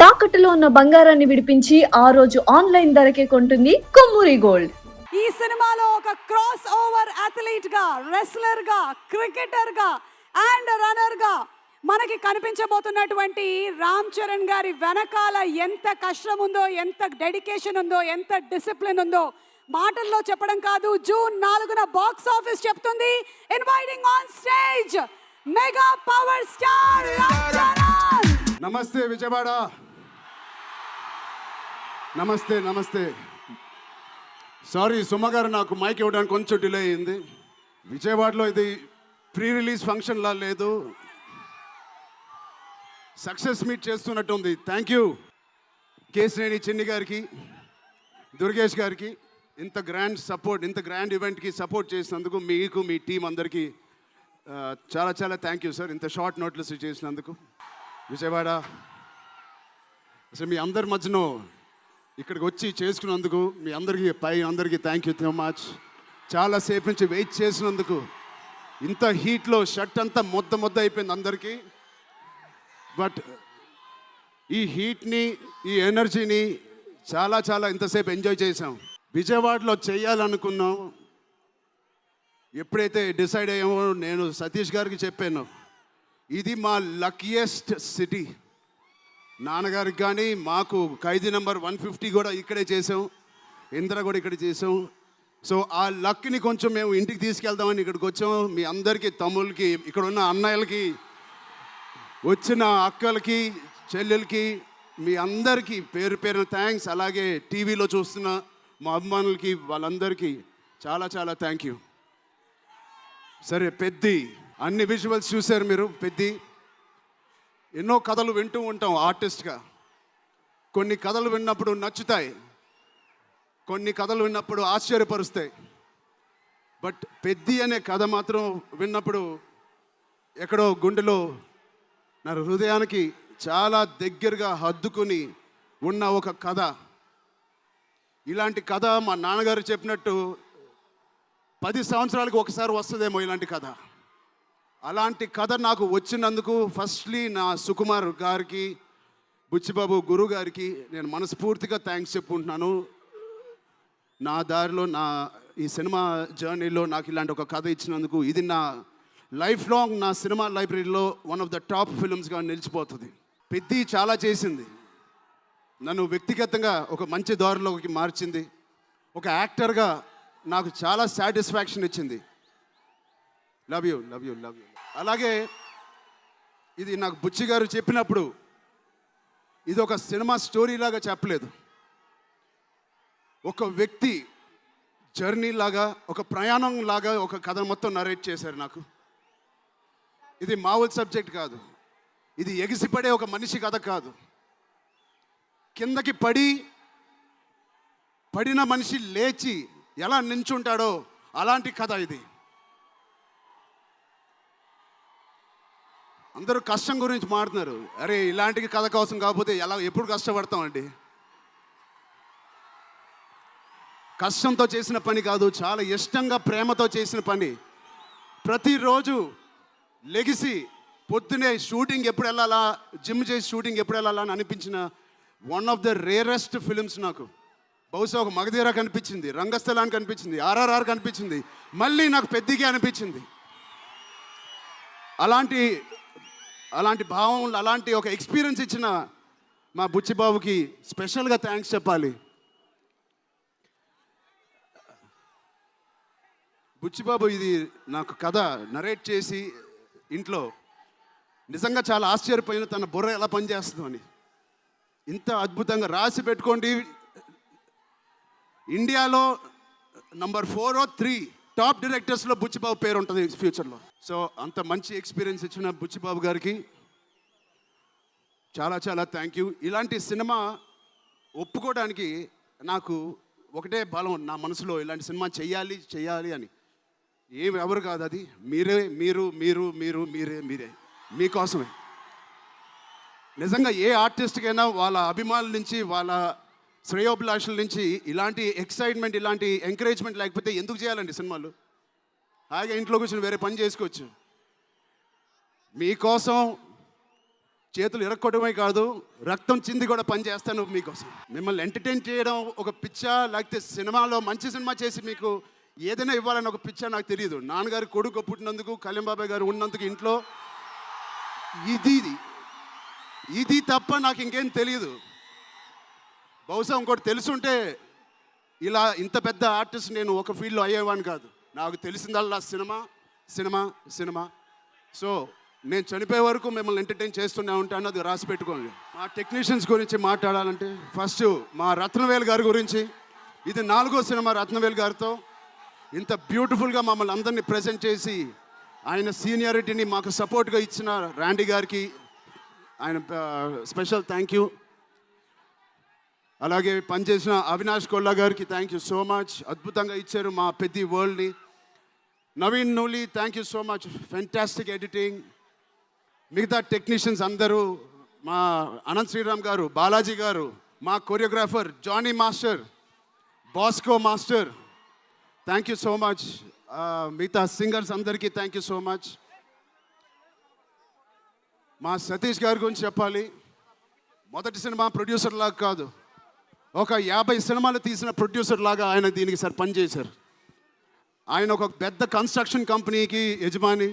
తాకట్టులో ఉన్న బంగారాన్ని విడిపించి ఆ రోజు ఆన్లైన్ ధరకే కొంటుంది కొమ్మూరి గోల్డ్. ఈ సినిమాలో ఒక క్రాస్ ఓవర్ అథ్లీట్ గా, రెస్లర్ గా, క్రికెటర్ గా అండ్ రన్నర్ గా మనకి కనిపించబోతున్నటువంటి రామ్ చరణ్ గారి వెనకాల ఎంత కష్టం ఉందో, ఎంత డెడికేషన్ ఉందో, ఎంత డిసిప్లిన్ ఉందో మాటల్లో చెప్పడం కాదు. జూన్ 4న బాక్స్ ఆఫీస్ చెప్తుంది. Inviting on stage mega power star Ram Charan. నమస్తే విజయవాడ. నమస్తే నమస్తే. సారీ సుమ గారు, నాకు మైక్ ఇవ్వడానికి కొంచెం డిలే అయింది. విజయవాడలో ఇది ప్రీ రిలీజ్ ఫంక్షన్లా లేదు, సక్సెస్ మీట్ చేస్తున్నట్టు ఉంది. థ్యాంక్ యూ కేశినేని చిన్ని గారికి, దుర్గేష్ గారికి ఇంత గ్రాండ్ సపోర్ట్, ఇంత గ్రాండ్ ఈవెంట్కి సపోర్ట్ చేసినందుకు మీకు, మీ టీం అందరికీ చాలా చాలా థ్యాంక్ యూ సార్. ఇంత షార్ట్ నోటీస్ చేసినందుకు. విజయవాడ అసలు మీ అందరి మధ్యలో ఇక్కడికి వచ్చి చేసుకున్నందుకు మీ అందరికీ థ్యాంక్ యూ సో మచ్. చాలాసేపు నుంచి వెయిట్ చేసినందుకు. ఇంత హీట్లో షర్ట్ అంతా మొద్ద అయిపోయింది అందరికీ. బట్ ఈ హీట్ని, ఈ ఎనర్జీని చాలా ఇంతసేపు ఎంజాయ్ చేసాం. విజయవాడలో చేయాలనుకున్నాం. ఎప్పుడైతే డిసైడ్ అయ్యామో నేను సతీష్ గారికి చెప్పాను, ఇది మా లక్కీయెస్ట్ సిటీ. నాన్నగారికి కానీ మాకు ఖైదీ నెంబర్ 150 కూడా ఇక్కడే చేసాం, ఇంద్ర కూడా ఇక్కడ చేసాం. సో ఆ లక్ని కొంచెం మేము ఇంటికి తీసుకెళ్దామని ఇక్కడికి వచ్చాం. మీ అందరికీ, తమ్ముళ్ళకి, ఇక్కడ ఉన్న అన్నయ్యలకి, వచ్చిన అక్కలకి, చెల్లెలకి, మీ అందరికీ పేరు పేరున థ్యాంక్స్. అలాగే టీవీలో చూస్తున్న మా అభిమానులకి, వాళ్ళందరికీ చాలా థ్యాంక్ యూ. సరే, పెద్ది అన్ని విజువల్స్ చూశారు మీరు. పెద్ది ఎన్నో కథలు వింటూ ఉంటాం ఆర్టిస్ట్గా. కొన్ని కథలు విన్నప్పుడు నచ్చుతాయి, కొన్ని కథలు విన్నప్పుడు ఆశ్చర్యపరుస్తాయి. బట్ పెద్ది అనే కథ మాత్రం విన్నప్పుడు ఎక్కడో గుండెలో, నా హృదయానికి చాలా దగ్గరగా హద్దుకుని ఉన్న ఒక కథ. ఇలాంటి కథ మా నాన్నగారు చెప్పినట్టు 10 సంవత్సరాలకు ఒకసారి వస్తుందేమో ఇలాంటి కథ. అలాంటి కథ నాకు వచ్చినందుకు ఫస్ట్లీ నా సుకుమార్ గారికి, బుచ్చిబాబు గురువు గారికి నేను మనస్ఫూర్తిగా థ్యాంక్స్ చెప్పుకుంటున్నాను. నా దారిలో, నా ఈ సినిమా జర్నీలో నాకు ఇలాంటి ఒక కథ ఇచ్చినందుకు. ఇది నా లైఫ్ లాంగ్, నా సినిమా లైబ్రరీలో వన్ ఆఫ్ ద టాప్ ఫిల్మ్స్గా నిలిచిపోతుంది. పెద్ది చాలా చేసింది, నన్ను వ్యక్తిగతంగా ఒక మంచి దారిలోకి మార్చింది. ఒక యాక్టర్గా నాకు చాలా సాటిస్ఫాక్షన్ ఇచ్చింది. Love you. అలాగే ఇది నాకు బుచ్చి గారు చెప్పినప్పుడు ఇది ఒక సినిమా స్టోరీ లాగా చెప్పలేదు, ఒక వ్యక్తి జర్నీ లాగా, ఒక ప్రయాణం లాగా ఒక కథ మొత్తం నరేట్ చేశారు నాకు. ఇది మామూలు సబ్జెక్ట్ కాదు, ఇది ఎగిసిపడే ఒక మనిషి కథ కాదు. కిందకి పడిన మనిషి లేచి ఎలా నించుంటాడో అలాంటి కథ ఇది. అందరూ కష్టం గురించి మాట్లాడుతున్నారు. అరే, ఇలాంటి కథ కోసం కాకపోతే ఎప్పుడు కష్టపడతామండి. కష్టంతో చేసిన పని కాదు, చాలా ఇష్టంగా, ప్రేమతో చేసిన పని. ప్రతిరోజు లెగిసి పొద్దునే షూటింగ్ ఎప్పుడు వెళ్ళాలా, జిమ్ చేసి షూటింగ్ ఎప్పుడు వెళ్ళాలా అని అనిపించిన one of the rarest films నాకు. బహుశా ఒక మగధీర కనిపించింది, రంగస్థలానికి కనిపించింది, RRR కనిపించింది, మళ్ళీ నాకు పెద్దిగా అనిపించింది. అలాంటి భావం, అలాంటి ఒక ఎక్స్పీరియన్స్ ఇచ్చిన మా బుచ్చిబాబుకి స్పెషల్గా థ్యాంక్స్ చెప్పాలి. బుచ్చిబాబు ఇది నాకు కథ నరేట్ చేసి ఇంట్లో నిజంగా చాలా ఆశ్చర్యపోయిన, తన బుర్ర ఎలా పనిచేస్తుందో అని. ఇంత అద్భుతంగా రాసి పెట్టుకోండి. ఇండియాలో నంబర్ 4 or 3 టాప్ డైరెక్టర్స్లో బుచ్చిబాబు పేరు ఉంటుంది ఫ్యూచర్లో. సో అంత మంచి ఎక్స్పీరియన్స్ ఇచ్చిన బుచ్చిబాబు గారికి చాలా థ్యాంక్ యూ. ఇలాంటి సినిమా ఒప్పుకోవడానికి నాకు ఒకటే బలం నా మనసులో, ఇలాంటి సినిమా చెయ్యాలి అని. ఎవరు కాదు, అది మీరే మీకోసమే. నిజంగా ఏ ఆర్టిస్ట్కైనా వాళ్ళ అభిమానుల నుంచి, వాళ్ళ శ్రేయోభిలాషుల నుంచి ఇలాంటి ఎక్సైట్మెంట్, ఇలాంటి ఎంకరేజ్మెంట్ లేకపోతే ఎందుకు చేయాలండి సినిమాలు? హాయిగా ఇంట్లో కూర్చొని వేరే పని చేసుకోవచ్చు. మీకోసం చేతులు ఇరక్కొట్టడమే కాదు, రక్తం చింది కూడా పని చేస్తాను మీకోసం. మిమ్మల్ని ఎంటర్టైన్ చేయడం ఒక పిచ్చా, లేకపోతే సినిమాలో మంచి సినిమా చేసి మీకు ఏదైనా ఇవ్వాలని ఒక పిచ్చా నాకు తెలియదు. నాన్నగారు కొడుకు పుట్టినందుకు, కళ్యాణ్ బాబాయ్ గారు ఉన్నందుకు ఇంట్లో ఇది తప్ప నాకు ఇంకేం తెలియదు. బహుశా ఇంకోటి తెలుసుంటే ఇలా ఇంత పెద్ద ఆర్టిస్ట్ నేను ఒక ఫీల్డ్లో అయ్యేవాడిని కాదు. నాకు తెలిసిందల్లా సినిమా సినిమా సినిమా. సో నేను చనిపోయే వరకు మిమ్మల్ని ఎంటర్టైన్ చేస్తూనే ఉంటాను, అది రాసి పెట్టుకోండి. మా టెక్నీషియన్స్ గురించి మాట్లాడాలంటే ఫస్ట్ మా రత్నవేల్ గారి గురించి. ఇది 4వ సినిమా రత్నవేల్ గారితో. ఇంత బ్యూటిఫుల్గా మమ్మల్ని అందరినీ ప్రజెంట్ చేసి ఆయన సీనియారిటీని మాకు సపోర్ట్గా ఇచ్చిన ర్యాండీ గారికి ఆయన స్పెషల్ థ్యాంక్ యూ. అలాగే పనిచేసిన అవినాష్ కొల్లా గారికి థ్యాంక్ యూ సో మచ్. అద్భుతంగా ఇచ్చారు మా పెద్ద వరల్డ్ని. Naveen Nooli thank you so much, fantastic editing. మిగతా టెక్నీషియన్స్ అందరూ, మా అనంత్ శ్రీరామ్ గారు, బాలాజీ గారు, మా choreographer Jani master, Bosco master, thank you so much. మిగతా సింగర్స్ అందరికీ థ్యాంక్ యూ సో మచ్. మా సతీష్ గారి గురించి చెప్పాలి. మొదటి సినిమా ప్రొడ్యూసర్ లాగా కాదు, ఒక 50 సినిమాలు తీసిన ప్రొడ్యూసర్ లాగా ఆయన దీనికి పనిచేశారు. ఆయన ఒక పెద్ద కన్స్ట్రక్షన్ కంపెనీకి యజమాని.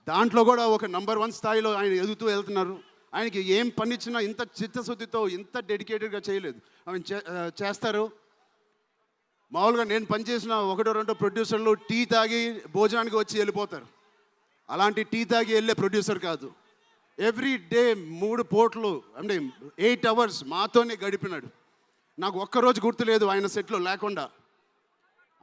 దాంట్లో కూడా ఒక నంబర్ 1 స్థాయిలో ఆయన ఎదుగుతూ వెళ్తున్నారు. ఆయనకి ఏం పని ఇచ్చినా ఇంత చిత్తశుద్ధితో, ఇంత డెడికేటెడ్గా చేయలేదు. ఆయన చేస్తారు. మామూలుగా నేను పనిచేసిన 1-2 ప్రొడ్యూసర్లు టీ తాగి భోజనానికి వచ్చి వెళ్ళిపోతారు. అలాంటి టీ తాగి వెళ్ళే ప్రొడ్యూసర్ కాదు. ఎవ్రీ డే 3 పూటలు అంటే 8 అవర్స్ మాతోనే గడిపినాడు. నాకు ఒక్కరోజు గుర్తులేదు ఆయన సెట్లో లేకుండా.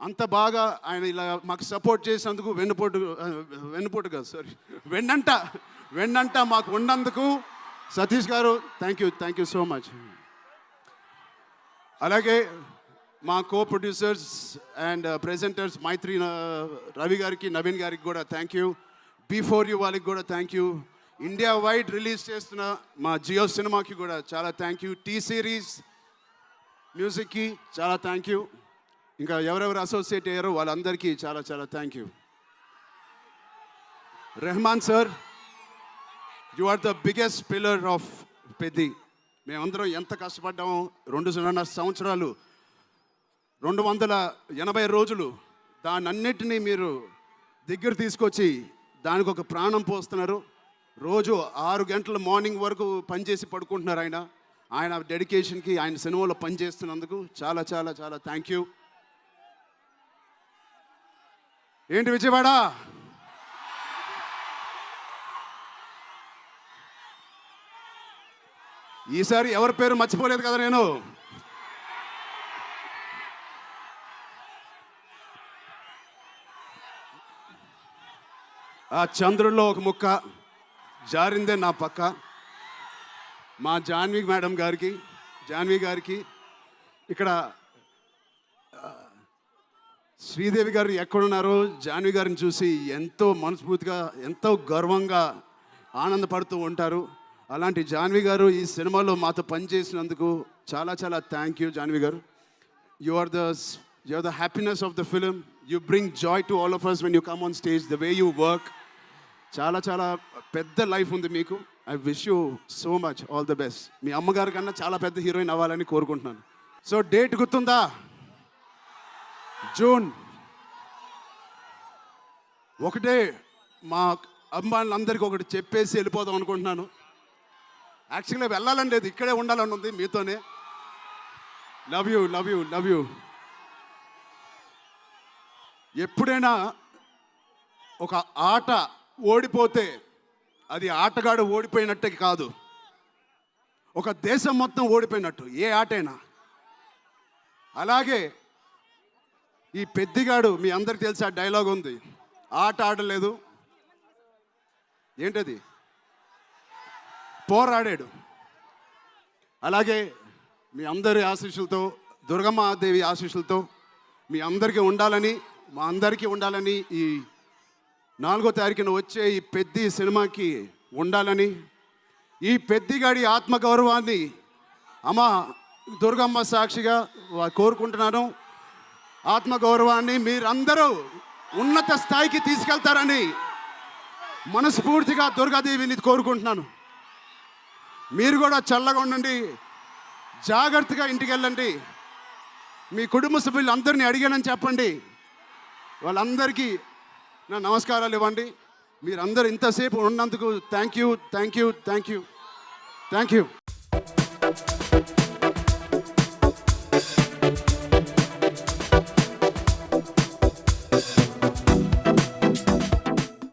అంత బాగా ఆయన ఇలా మాకు సపోర్ట్ చేసినందుకు, వెన్నుపోటు కాదు సారీ వెన్నంట మాకు ఉన్నందుకు సతీష్ గారు థ్యాంక్ యూ సో మచ్. అలాగే మా కో ప్రొడ్యూసర్స్ అండ్ ప్రెజెంటర్స్ మైత్రి రవి గారికి, నవీన్ గారికి కూడా థ్యాంక్ యూ. బిఫోర్ యూ వాళ్ళకి కూడా thank you. India wide release చేస్తున్న మా జియో సినిమాకి కూడా చాలా థ్యాంక్ యూ. టీ సిరీస్ మ్యూజిక్కి చాలా థ్యాంక్ యూ. ఇంకా ఎవరెవరు అసోసియేట్ అయ్యారో వాళ్ళందరికీ చాలా చాలా thank you. Rehman sir, you are the biggest pillar of Peddi. మేమందరం ఎంత కష్టపడ్డామో 2.5 సంవత్సరాలు, 280 రోజులు, దాన్నన్నిటినీ మీరు దగ్గర తీసుకొచ్చి దానికి ఒక ప్రాణం పోస్తున్నారు. రోజు 6 గంటల మార్నింగ్ వరకు పనిచేసి పడుకుంటున్నారు ఆయన డెడికేషన్కి, ఆయన సినిమాలో పనిచేస్తున్నందుకు చాలా చాలా చాలా థ్యాంక్ యూ. ఏంటి విజయవాడ? ఈసారి ఎవరి పేరు మర్చిపోలేదు కదా నేను. ఆ చంద్రుల్లో ఒక ముక్క జారిందే నా పక్క. మా జాన్వి గారికి ఇక్కడ శ్రీదేవి గారు ఎక్కడున్నారో జాన్వి గారిని చూసి ఎంతో మనస్ఫూర్తిగా, ఎంతో గర్వంగా ఆనందపడుతూ ఉంటారు. అలాంటి జాన్వి గారు ఈ సినిమాలో మాతో పనిచేసినందుకు చాలా చాలా thank you Janvi garu. You are the happiness of the film. You bring joy to all of us when you come on stage, the way you work. చాలా చాలా పెద్ద లైఫ్ ఉంది మీకు. I wish you so much, all the best. మీ అమ్మగారి కన్నా చాలా పెద్ద హీరోయిన్ అవ్వాలని కోరుకుంటున్నాను. సో డేట్ గుర్తుందా? జూన్. ఒకటే మా అమ్మాయిలందరికీ ఒకటి చెప్పేసి వెళ్ళిపోదాం అనుకుంటున్నాను. యాక్చువల్గా వెళ్ళాలని లేదు, ఇక్కడే ఉండాలని ఉంది మీతోనే. Love you. ఎప్పుడైనా ఒక ఆట ఓడిపోతే అది ఆటగాడు ఓడిపోయినట్టే కాదు, ఒక దేశం మొత్తం ఓడిపోయినట్టు, ఏ ఆటైనా. అలాగే ఈ పెద్దిగాడు, మీ అందరికి తెలిసి ఆ డైలాగ్ ఉంది, ఆట ఆడలేదు, ఏంటది, పోరాడాడు. అలాగే మీ అందరి ఆశీస్సులతో, దుర్గమ్మాదేవి ఆశీస్సులతో మీ అందరికీ ఉండాలని, మా అందరికీ ఉండాలని, ఈ 4వ తారీఖున వచ్చే ఈ పెద్ది సినిమాకి ఉండాలని, ఈ పెద్దిగాడి ఆత్మగౌరవాన్ని అమ్మ దుర్గమ్మ సాక్షిగా కోరుకుంటున్నాను. ఆత్మగౌరవాన్ని మీరందరూ ఉన్నత స్థాయికి తీసుకెళ్తారని మనస్ఫూర్తిగా దుర్గాదేవిని కోరుకుంటున్నాను. మీరు కూడా చల్లగా ఉండండి, జాగ్రత్తగా ఇంటికి వెళ్ళండి. మీ కుటుంబ సభ్యులు అందరినీ అడిగానని చెప్పండి. వాళ్ళందరికీ నా నమస్కారాలు ఇవ్వండి. మీరందరూ ఇంతసేపు ఉన్నందుకు థ్యాంక్ యూ.